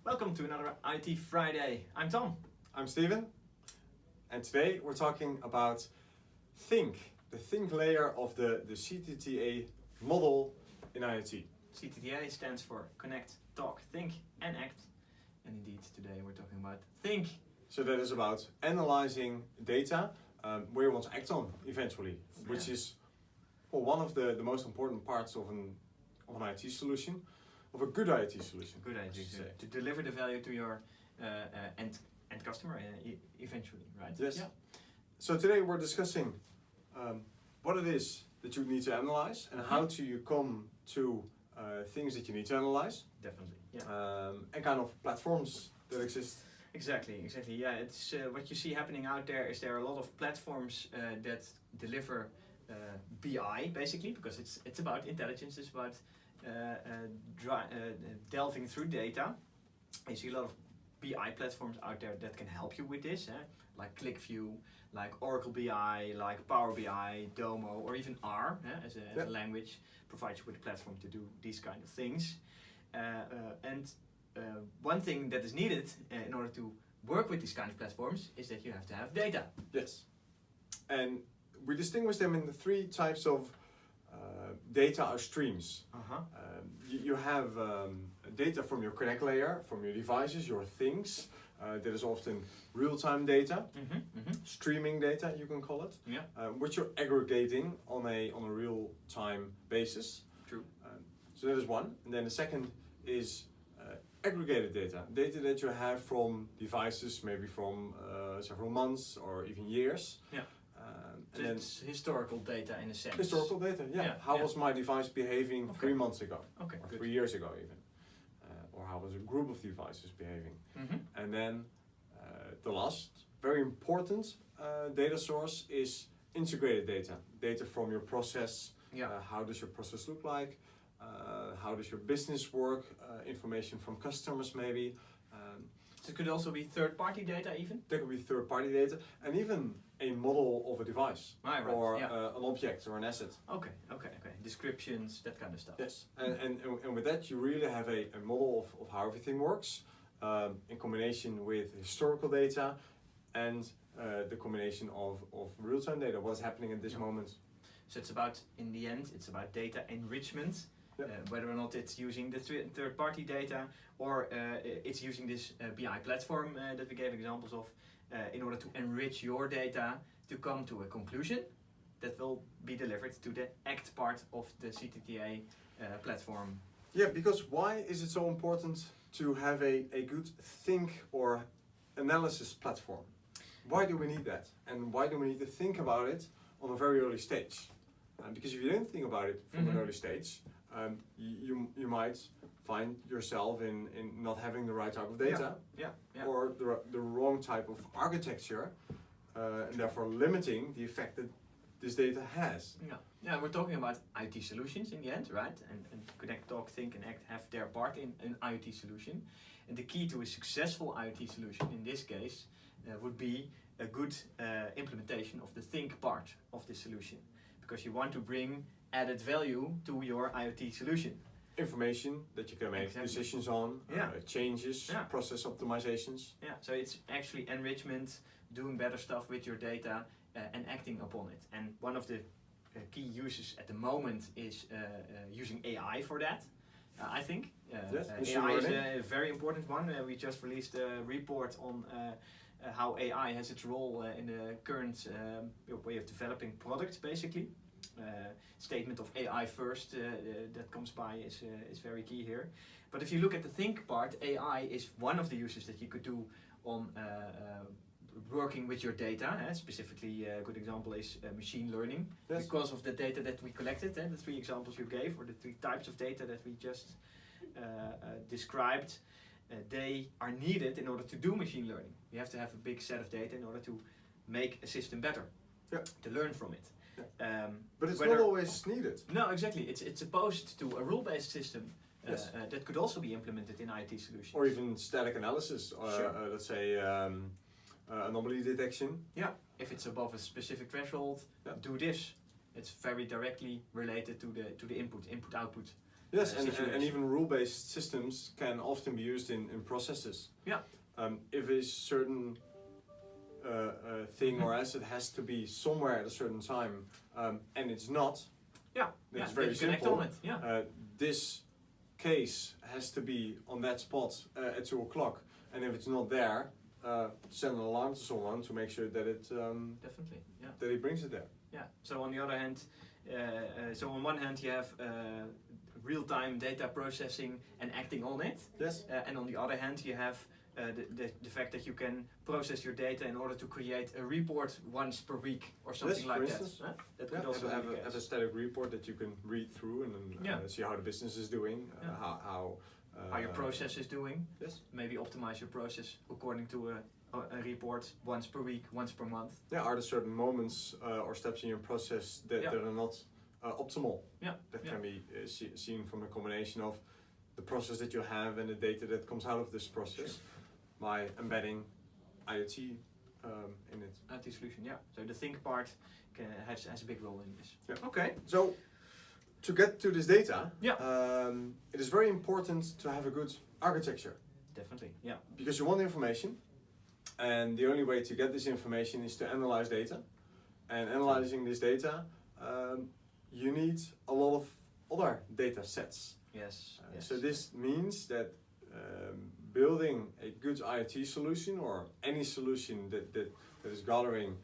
Welcome to another IT Friday. I'm Tom. I'm Steven, and today we're talking about the think layer of the CTTA model in IoT. CTTA stands for Connect, Talk, Think and Act. And indeed today we're talking about think. So that is about analyzing data where you want to act on eventually, which is one of the most important parts of an IT solution, of a good IT solution. Good IT to deliver the value to your end customer eventually, right? Yes. Yeah. So today we're discussing what it is that you need to analyze and how do you come to things that you need to analyze. Definitely. Yeah. And kind of platforms that exist. Exactly. Yeah, it's what you see happening out there is there are a lot of platforms that deliver BI basically, because it's about intelligence, it's about delving through data. You see a lot of BI platforms out there that can help you with this, like ClickView, like Oracle BI, like Power BI, Domo, or even R as a language provides you with a platform to do these kind of things. One thing that is needed in order to work with these kind of platforms is that you have to have data. Yes. And we distinguish them in the three types of data or streams. You have data from your connect layer, from your devices, your things. That is often real-time data, streaming data you can call it, which you're aggregating on a real-time basis. True. So that is one. And then the second is aggregated data that you have from devices, maybe from several months or even years. Yeah. And it's historical data in a sense. Historical data, yeah. How was my device behaving 3 months ago? Okay, or good. 3 years ago even. Or how was a group of devices behaving? And then the last very important data source is integrated data. Data from your process. How does your process look like? How does your business work? Information from customers maybe. So it could also be third-party data even? There could be third-party data and even a model of a device or an object or an asset. Okay. Descriptions, that kind of stuff. Yes, and with that you really have a model of how everything works in combination with historical data and the combination of real-time data, what's happening at this moment. So it's about, in the end, it's about data enrichment. Whether or not it's using the third-party data or it's using this BI platform that we gave examples of in order to enrich your data to come to a conclusion that will be delivered to the ACT part of the CTTA platform. Yeah, because why is it so important to have a good think or analysis platform? Why do we need that? And why do we need to think about it on a very early stage? Because if you didn't think about it from an early stage, you might find yourself in not having the right type of data or the wrong type of architecture and therefore limiting the effect that this data has. Yeah, we're talking about IT solutions in the end, right? And Connect, Talk, Think and Act have their part in an IoT solution. And the key to a successful IoT solution in this case would be a good implementation of the think part of the solution. Because you want to bring added value to your IoT solution. Information that you can make decisions on, changes, process optimizations. Yeah, so it's actually enrichment, doing better stuff with your data and acting upon it. And one of the key uses at the moment is using AI for that, I think. AI is a very important one. We just released a report on how AI has its role in the current way of developing products, basically. Statement of AI first that comes by is very key here. But if you look at the think part, AI is one of the uses that you could do on working with your data. Specifically, a good example is machine learning. Because of the data that we collected, the 3 examples you gave, or the 3 types of data that we just described, they are needed in order to do machine learning. You have to have a big set of data in order to make a system better, to learn from it. But it's not always needed. No, exactly. It's opposed to a rule-based system that could also be implemented in IT solutions. Or even static analysis, let's say anomaly detection. Yeah, if it's above a specific threshold, do this. It's very directly related to the input-output Yes, and situation. even rule-based systems can often be used in processes. Yeah. If a certain thing or asset has to be somewhere at a certain time, and it's not, Yeah, it's yeah, very you can act simple. on it. Yeah. This case has to be on that spot at 2 o'clock, and if it's not there, send an alarm to someone to make sure that it Definitely. Yeah. that he brings it there. Yeah. So on the other hand, so on one hand you have real-time data processing and acting on it, Yes. and on the other hand you have the fact that you can process your data in order to create a report once per week or something Yes, like for that. instance. Huh? That Yeah, could also have, be the have a case. static report that you can read through and then Yeah. see how the business is doing, Yeah. how How your process is doing. Yes. Maybe optimize your process according to a report once per week, once per month. Yeah, are there certain moments or steps in your process that, Yeah. that are not optimal? Yeah. That Yeah. can be seen from a combination of the process that you have and the data that comes out of this process by embedding IoT in it. IT solution, yeah. So the think part has a big role in this. Yeah. Okay. So, to get to this data, Yeah. it is very important to have a good architecture Definitely, yeah. because you want information, and the only way to get this information is to analyze data. And analyzing this data, you need a lot of other data sets. Yes. Yes. So this means that building a good IoT solution or any solution that is gathering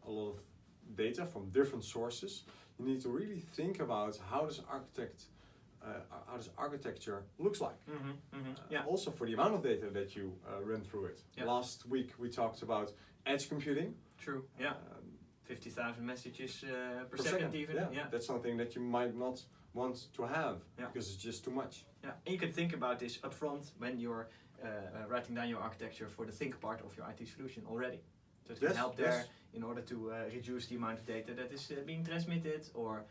a lot of data from different sources, you need to really think about how this architecture looks like. Yeah. Also for the amount of data that you run through it. Yeah. Last week we talked about edge computing. True. Yeah. 50,000 messages per second even. Yeah. That's something that you might not want to have Yeah. because it's just too much. Yeah. And you can think about this upfront when you're writing down your architecture for the think part of your IT solution already. So it can Yes, help there yes. in order to reduce the amount of data that is being transmitted, or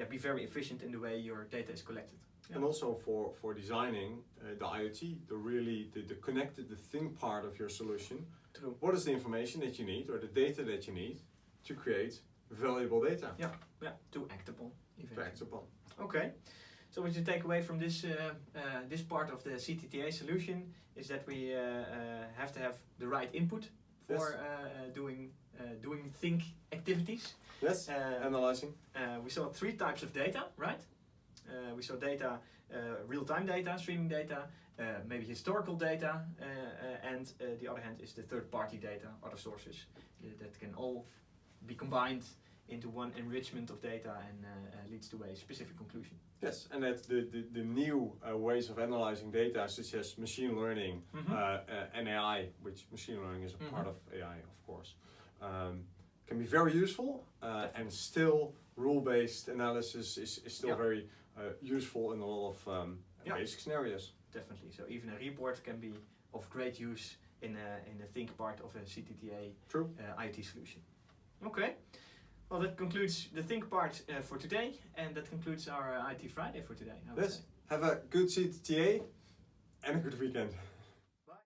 be very efficient in the way your data is collected. Yeah. And also for designing the IoT, the connected, the think part of your solution. True. What is the information that you need or the data that you need to create valuable data Yeah. Yeah. To act upon. to eventually. act upon? Okay. So what you take away from this this part of the CTTA solution is that we have to have the right input for doing think activities. Yes, analyzing. We saw 3 types of data, right? We saw data, real-time data, streaming data, maybe historical data, and the other hand is the third-party data, other sources that can all be combined into one enrichment of data and leads to a specific conclusion. Yes, and that the new ways of analyzing data, such as machine learning and AI, which machine learning is a part of AI, of course, can be very useful. And still, rule-based analysis is still very useful in a lot of basic scenarios. Definitely. So even a report can be of great use in the think part of a CTTA IoT solution. Okay. Well, that concludes the think part for today, and that concludes our IT Friday for today. I would say. Have a good CTTA and a good weekend.